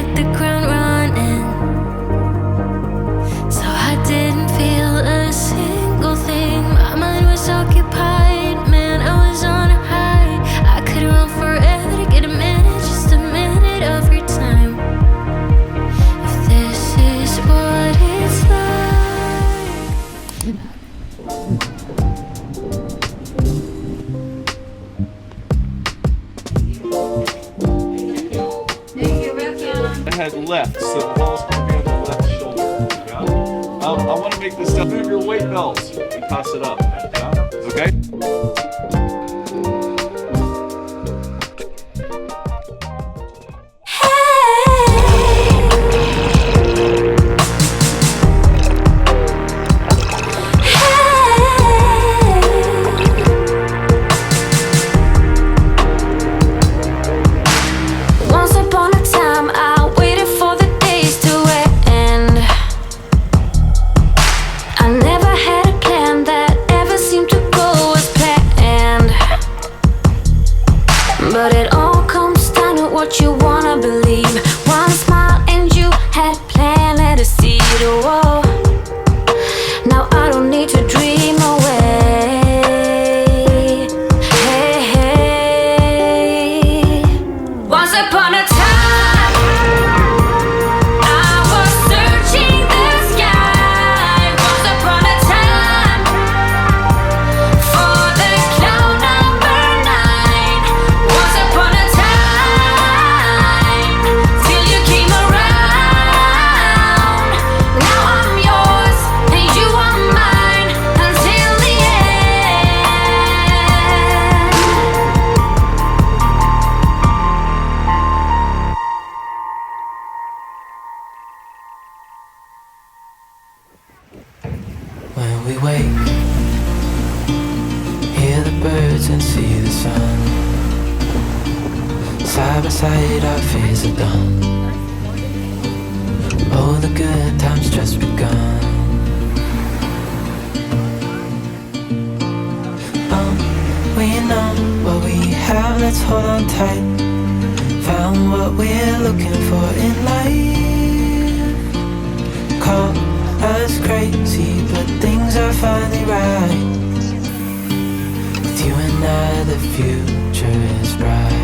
hit the ground running. So I didn't feel a single thing. My mind was occupied, man, I was on a high. I could run forever to get a minute, just a minute of your time. If this is what it's like. Head left, so the ball's going to be on the left shoulder. Yeah? I want to make this stuff. Move your weight belts and toss it up. Yeah? Okay? Once upon a time, I waited for the days to end. I never had a plan that ever seemed to go as planned. But it all comes down to what you wanna believe. One smile and you had planted a seed. Whoa. Now I don't need to dream away. Hey, hey. Once upon a time, I was searching the sky. Once upon a time, for the cloud number 9. Once upon a time, till you came around. Now I'm yours and you are mine until the end. When we wake, hear the birds and see the sun. Side by side our fears are done. Oh, the good times just begun. We know what we have, let's hold on tight. Found what we're looking for in life. Call us crazy, but things are finally right. With you and I, the future is bright.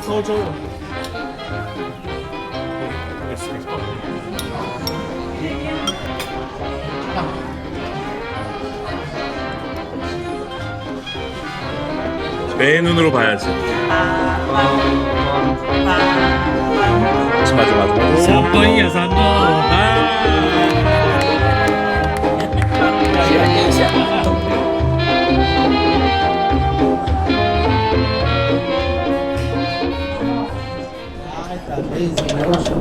서줘. 내 눈으로 봐야지. 맞아. 3번이야 3번.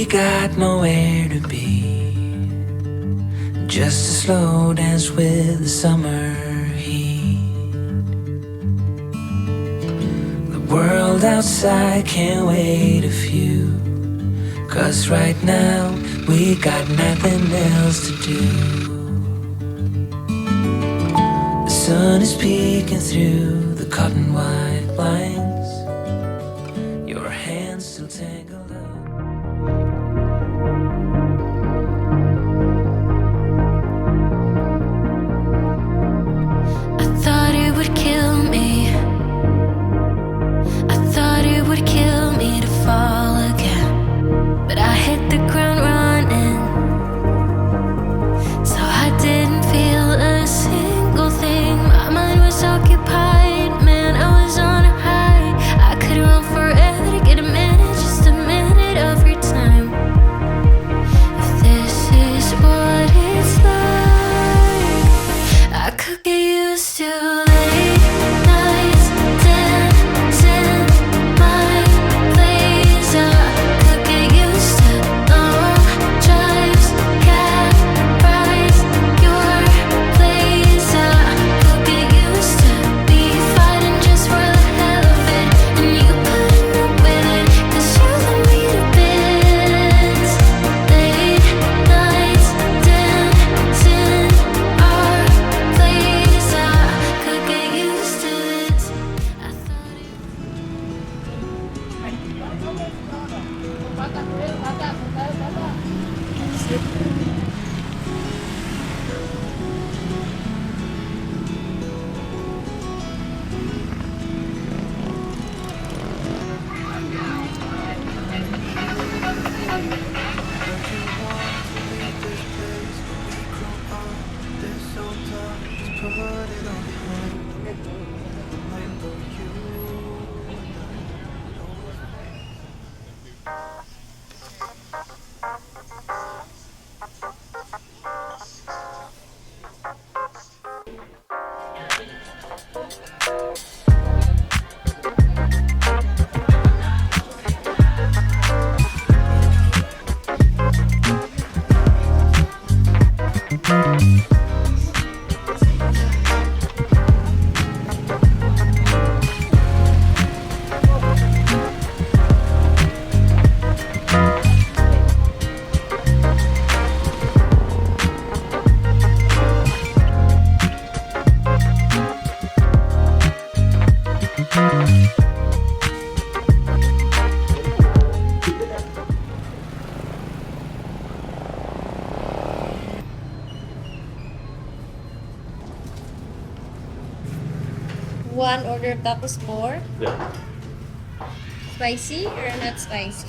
we got nowhere to be. Just a slow dance with the summer heat. The world outside can't wait a few, 'cause right now we got nothing else to do. The sun is peeking through the cotton white blinds. Your hands still tangled up. I thought it would kill me. I thought it would kill me to fall again, but I hit the ground running, so I didn't feel a single thing. My mind was occupied, man, I was on a high. I could run forever to get a minute, just a minute of your time. If this is what it's like, I could get used to late nights dancing my place. I could get used to long drives, cab rides, your place. I could get used to be fighting just for the hell of it, and you putting up with it, 'cause you let me to bits. Late nights dancing our place. I could get used to this. I thought it One order tacos more. Yeah. Spicy or not spicy?